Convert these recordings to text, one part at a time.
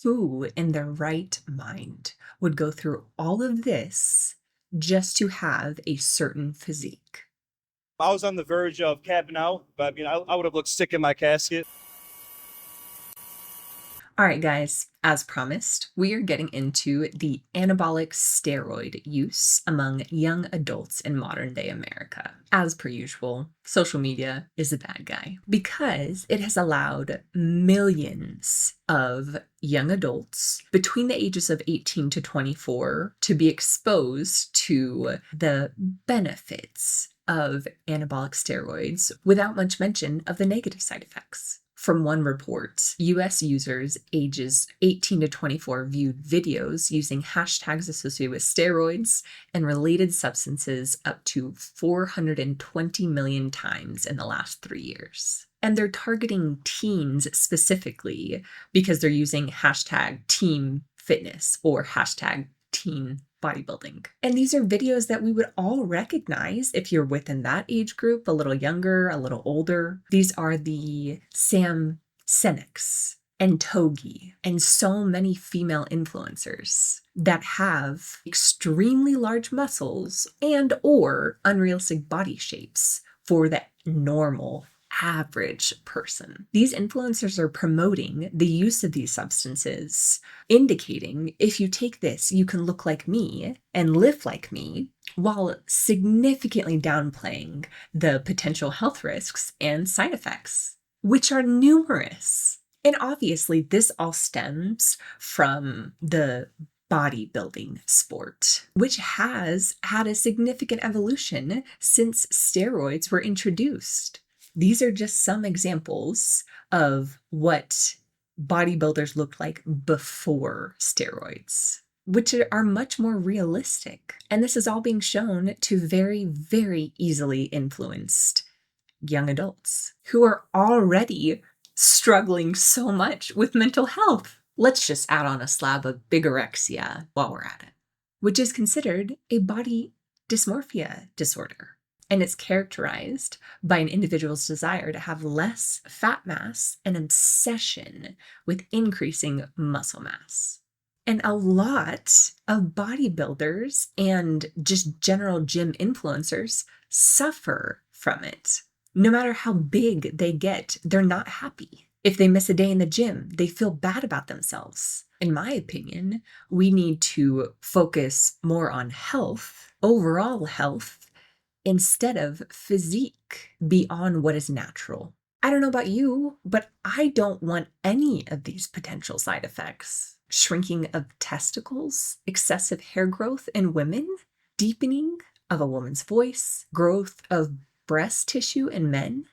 Who in their right mind would go through all of this just to have a certain physique? I was on the verge of capping out, but I mean, I would have looked sick in my casket. All right, guys, as promised, we are getting into the anabolic steroid use among young adults in modern day America. As per usual, social media is a bad guy because it has allowed millions of young adults between the ages of 18 to 24 to be exposed to the benefits of anabolic steroids without much mention of the negative side effects. From one report, US users ages 18 to 24 viewed videos using hashtags associated with steroids and related substances up to 420 million times in the last 3 years. And they're targeting teens specifically because they're using hashtag team fitness or hashtag teen bodybuilding. And these are videos that we would all recognize if you're within that age group, a little younger, a little older. These are the Sam Seneks and Togi and so many female influencers that have extremely large muscles and or unrealistic body shapes for the normal average person. These influencers are promoting the use of these substances, indicating if you take this, you can look like me and live like me, while significantly downplaying the potential health risks and side effects, which are numerous. And obviously, this all stems from the bodybuilding sport, which has had a significant evolution since steroids were introduced. These are just some examples of what bodybuilders looked like before steroids, which are much more realistic. And this is all being shown to very, very easily influenced young adults who are already struggling so much with mental health. Let's just add on a slab of bigorexia while we're at it, which is considered a body dysmorphia disorder. And it's characterized by an individual's desire to have less fat mass and obsession with increasing muscle mass. And a lot of bodybuilders and just general gym influencers suffer from it. No matter how big they get, they're not happy. If they miss a day in the gym, they feel bad about themselves. In my opinion, we need to focus more on health, overall health, instead of physique beyond what is natural. I don't know about you, but I don't want any of these potential side effects. Shrinking of testicles, excessive hair growth in women, deepening of a woman's voice, growth of breast tissue in men,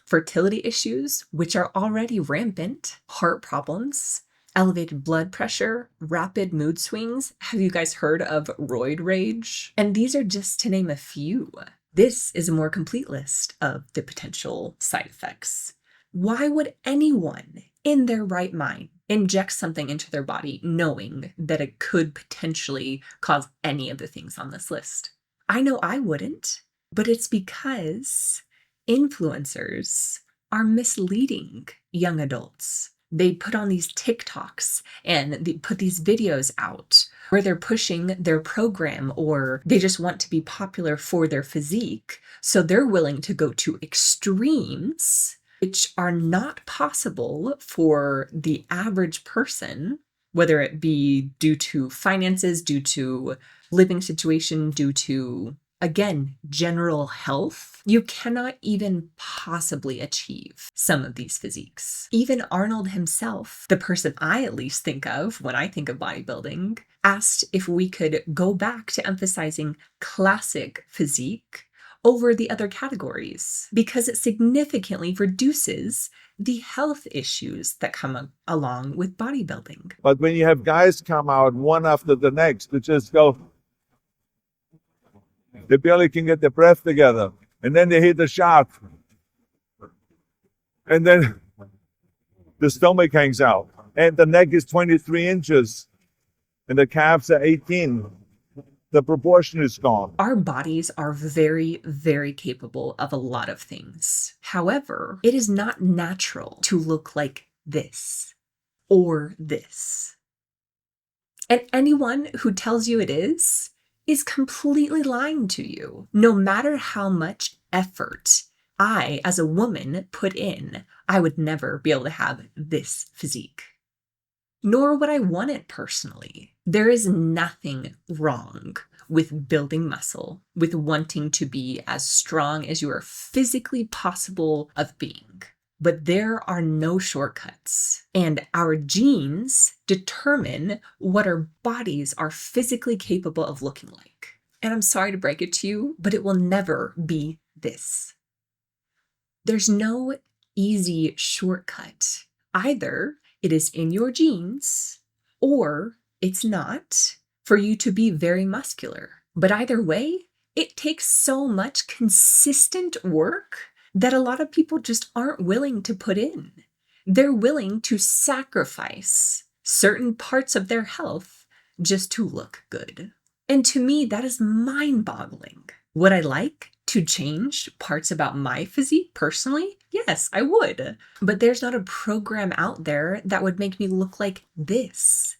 fertility issues, which are already rampant, heart problems, elevated blood pressure, rapid mood swings. Have you guys heard of roid rage? And these are just to name a few. This is a more complete list of the potential side effects. Why would anyone in their right mind inject something into their body knowing that it could potentially cause any of the things on this list? I know I wouldn't, but it's because influencers are misleading young adults. They put on these TikToks and they put these videos out where they're pushing their program, or they just want to be popular for their physique. So they're willing to go to extremes, which are not possible for the average person, whether it be due to finances, due to living situation, due to, again, general health. You cannot even possibly achieve some of these physiques. Even Arnold himself, the person I at least think of when I think of bodybuilding, asked if we could go back to emphasizing classic physique over the other categories because it significantly reduces the health issues that come along with bodybuilding. But when you have guys come out one after the next, they just go, they barely can get their breath together. And then they hit the shot. And then the stomach hangs out. And the neck is 23 inches. And the calves are 18. The proportion is gone. Our bodies are very, very capable of a lot of things. However, it is not natural to look like this or this. And anyone who tells you it is completely lying to you. No matter how much effort I, as a woman, put in, I would never be able to have this physique. Nor would I want it personally. There is nothing wrong with building muscle, with wanting to be as strong as you are physically possible of being. But there are no shortcuts, and our genes determine what our bodies are physically capable of looking like. And I'm sorry to break it to you, but it will never be this. There's no easy shortcut. Either it is in your genes, or it's not for you to be very muscular. But either way, it takes so much consistent work that a lot of people just aren't willing to put in. They're willing to sacrifice certain parts of their health just to look good. And to me, that is mind-boggling. Would I like to change parts about my physique personally? Yes, I would. But there's not a program out there that would make me look like this,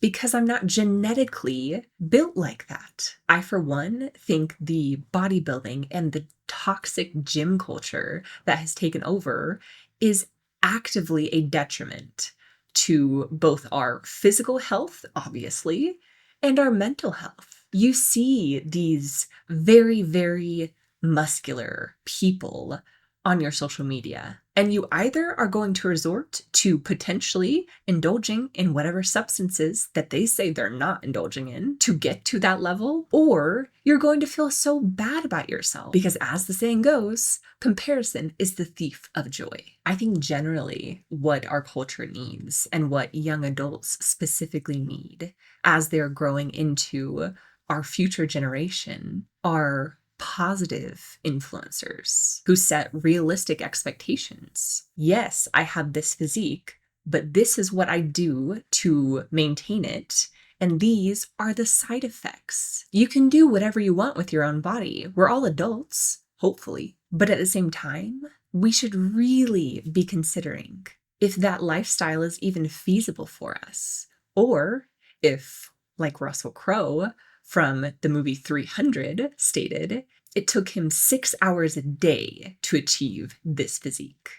because I'm not genetically built like that. I, for one, think the bodybuilding and the toxic gym culture that has taken over is actively a detriment to both our physical health, obviously, and our mental health. You see these very, very muscular people on your social media, and you either are going to resort to potentially indulging in whatever substances that they say they're not indulging in to get to that level, or you're going to feel so bad about yourself because, as the saying goes, comparison is the thief of joy. I think generally what our culture needs, and what young adults specifically need as they're growing into our future generation, are positive influencers who set realistic expectations. Yes, I have this physique, but this is what I do to maintain it, and these are the side effects. You can do whatever you want with your own body. We're all adults, hopefully. But at the same time, we should really be considering if that lifestyle is even feasible for us, or if, like Russell Crowe from the movie 300 stated, it took him 6 hours a day to achieve this physique,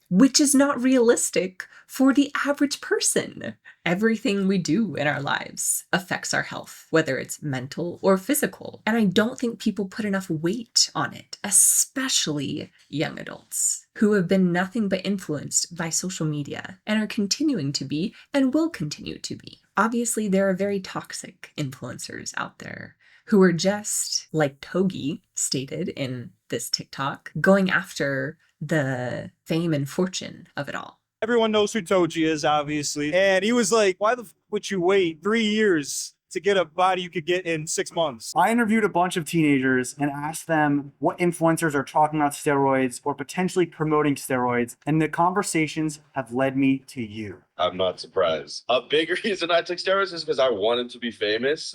which is not realistic for the average person. Everything we do in our lives affects our health, whether it's mental or physical. And I don't think people put enough weight on it, especially young adults who have been nothing but influenced by social media and are continuing to be and will continue to be. Obviously, there are very toxic influencers out there who are just, like Togi stated in this TikTok, going after the fame and fortune of it all. Everyone knows who Toji is, obviously. And he was like, why the f would you wait 3 years to get a body you could get in 6 months? I interviewed a bunch of teenagers and asked them what influencers are talking about steroids or potentially promoting steroids, and the conversations have led me to you. I'm not surprised. A big reason I took steroids is because I wanted to be famous.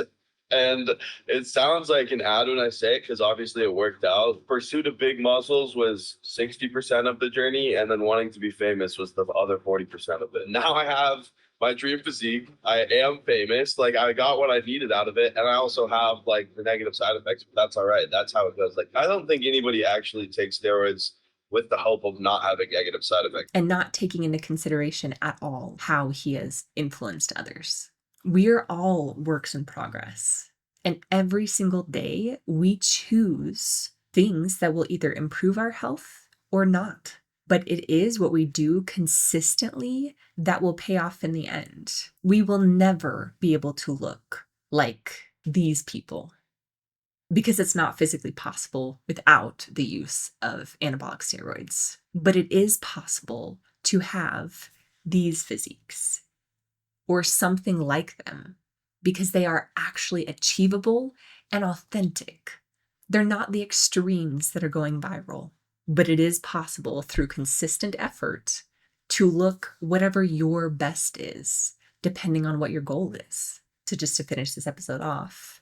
And it sounds like an ad when I say it, because obviously it worked out. Pursuit of big muscles was 60% of the journey, and then wanting to be famous was the other 40% of it. Now I have my dream physique. I am famous. Like, I got what I needed out of it, and I also have like the negative side effects, but that's all right. That's how it goes. Like, I don't think anybody actually takes steroids with the hope of not having negative side effects. And not taking into consideration at all how he has influenced others. We're all works in progress. And every single day, we choose things that will either improve our health or not. But it is what we do consistently that will pay off in the end. We will never be able to look like these people because it's not physically possible without the use of anabolic steroids. But it is possible to have these physiques or something like them because they are actually achievable and authentic. They're not the extremes that are going viral, but it is possible through consistent effort to look whatever your best is, depending on what your goal is. So just to finish this episode off,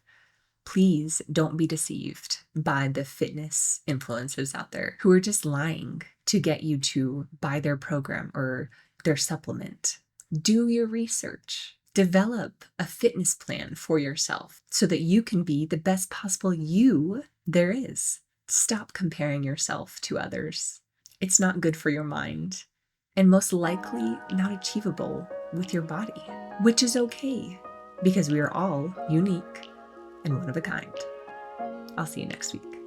please don't be deceived by the fitness influencers out there who are just lying to get you to buy their program or their supplement. Do your research. Develop a fitness plan for yourself so that you can be the best possible you there is. Stop comparing yourself to others. It's not good for your mind, and most likely not achievable with your body, which is okay because we are all unique and one of a kind. I'll see you next week.